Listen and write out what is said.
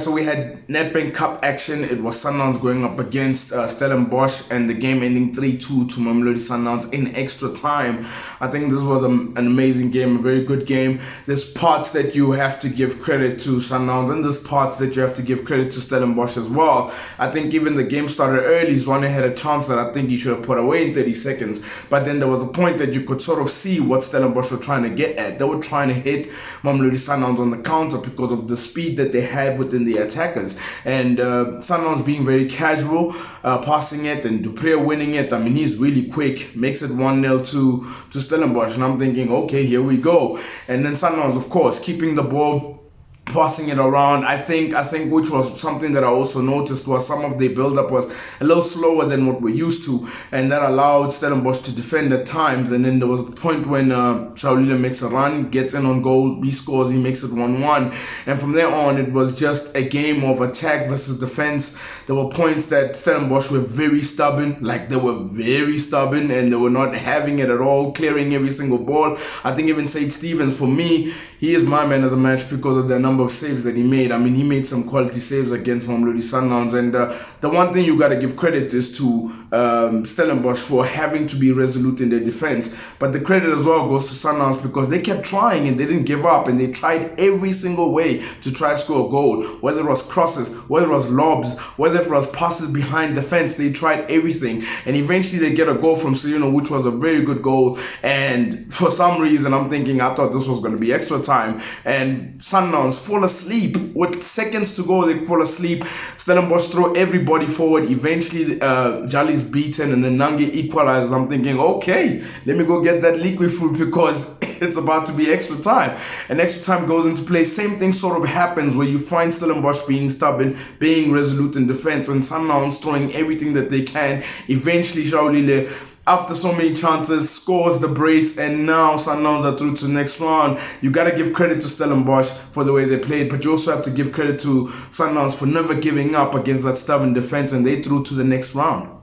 So we had Nedbank Cup action. It was Sundowns going up against Stellenbosch, and the game ending 3-2 to Mamelodi Sundowns in extra time. I think this was an amazing game, a very good game. There's parts that you have to give credit to Sundowns, and there's parts that you have to give credit to Stellenbosch as well. I think even the game started early. Zwane had a chance that I think he should have put away in 30 seconds. But then there was a point that you could sort of see what Stellenbosch were trying to get at. They were trying to hit Mamelodi Sundowns on the counter because of the speed that they had within the attackers, and Sundowns being very casual, passing it, and Dupré winning it. I mean, he's really quick, makes it 1-0 to Stellenbosch, and I'm thinking, okay, here we go. And then Sundowns, of course, keeping the ball, passing it around. I think which was something that I also noticed, was some of their build-up was a little slower than what we're used to, and that allowed Stellenbosch to defend at times. And then there was a point when Shaulile makes a run, gets in on goal, he scores, he makes it 1-1, and from there on it was just a game of attack versus defense. There were points that Stellenbosch were very stubborn, and they were not having it at all, clearing every single ball. I think even Said Stevens, for me, he is my man of the match because of the number of saves that he made. I mean, he made some quality saves against Mamelodi Sundowns, and the one thing you got to give credit is to Stellenbosch for having to be resolute in their defense, but the credit as well goes to Sundowns because they kept trying and they didn't give up, and they tried every single way to try to score a goal, whether it was crosses, whether it was lobs, whether it was passes behind the fence. They tried everything, and eventually they get a goal from Sirino, which was a very good goal. And for some reason, I thought this was going to be extra time, and Sundowns fall asleep with seconds to go. They fall asleep. Stellenbosch throw everybody forward. Eventually Jali's beaten, and then Nange equalizes. I'm thinking, okay, let me go get that liquid food because it's about to be extra time. And extra time goes into play. Same thing sort of happens where you find Stellenbosch being stubborn, being resolute in defense, and Sundowns throwing everything that they can. Eventually Shaulile, after so many chances, scores the brace, and now Sundowns are through to the next round. You got to give credit to Stellenbosch for the way they played, but you also have to give credit to Sundowns for never giving up against that stubborn defense, and they through to the next round.